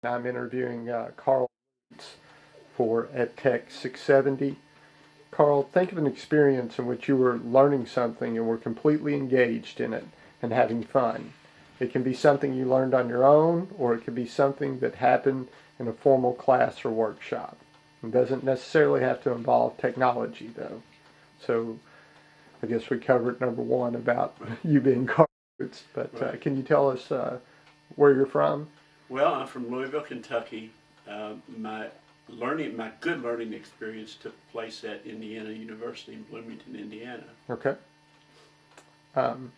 I'm interviewing Carl for EdTech 670. Carl, think of an experience in which you were learning something and were completely engaged in it and having fun. It can be something you learned on your own, or it could be something that happened in a formal class or workshop. It doesn't necessarily have to involve technology, though. So I guess we covered number one about you being Carl Roots, but Right. can you tell us where you're from? Well, I'm from Louisville, Kentucky. My good learning experience took place at Indiana University in Bloomington, Indiana. Okay. Um,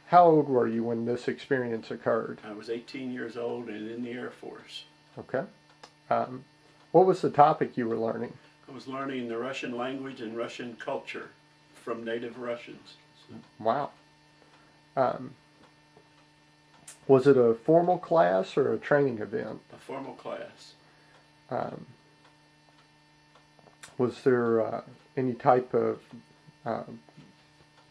how old were you when this experience occurred? I was 18 years old and in the Air Force. Okay. Um, what was the topic you were learning? I was learning the Russian language and Russian culture from native Russians. Wow. Um, was it a formal class or a training event? A formal class. Um, was there any type of uh,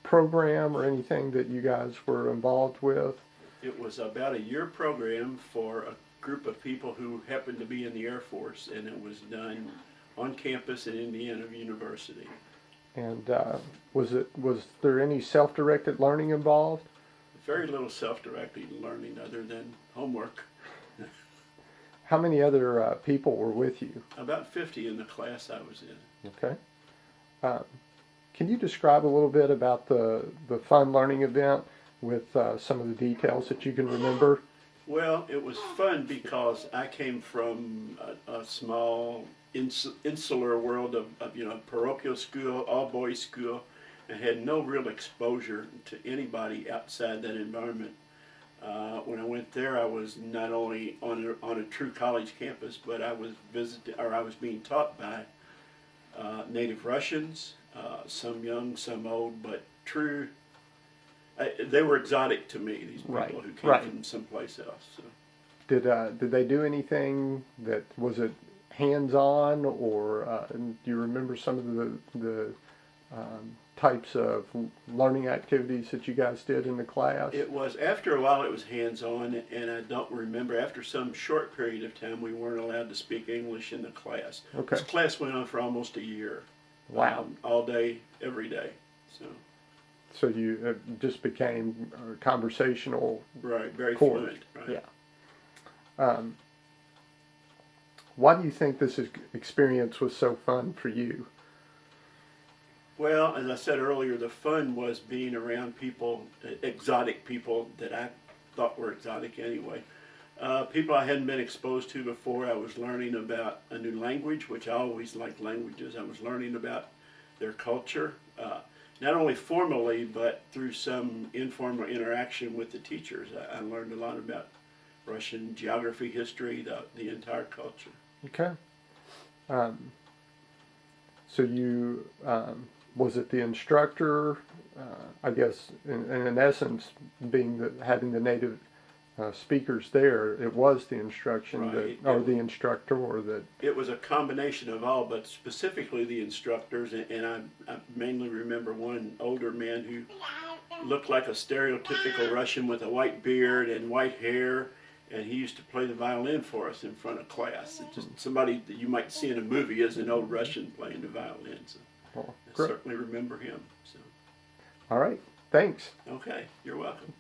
program or anything that you guys were involved with? It was about a year program for a group of people who happened to be in the Air Force, and it was done on campus at Indiana University. And was there any self-directed learning involved? Very little self-directed learning other than homework. How many other people were with you? About 50 in the class I was in. Okay. Um, can you describe a little bit about the fun learning event with some of the details that you can remember? Well, it was fun because I came from a small insular world of parochial school, all boys school, and had no real exposure to anybody outside that environment. When I went there, I was not only on a true college campus, but I was being taught by native Russians, some young, some old, but true. They were exotic to me. These people who came from someplace else. So. Did they do anything that was it hands-on, or do you remember some of the types of learning activities that you guys did in the class? It was, after a while it was hands-on, and I don't remember, after some short period of time we weren't allowed to speak English in the class. Okay. This class went on for almost a year. Wow. All day, every day. So you just became a conversational right, very course. Fluent. Right. Yeah. Why do you think this experience was so fun for you? Well, as I said earlier, the fun was being around people, exotic people that I thought were exotic anyway. People I hadn't been exposed to before. I was learning about a new language, which I always liked languages. I was learning about their culture, not only formally, but through some informal interaction with the teachers. I learned a lot about Russian geography, history, the entire culture. Okay. So was it the instructor, I guess, in essence, having the native speakers there, it was the instruction or the instructor, or that... It was a combination of all, but specifically the instructors, and I mainly remember one older man who looked like a stereotypical Russian with a white beard and white hair, and he used to play the violin for us in front of class. It's just somebody that you might see in a movie as an old Russian playing the violin. So I certainly remember him. So. All right. Thanks. Okay. You're welcome.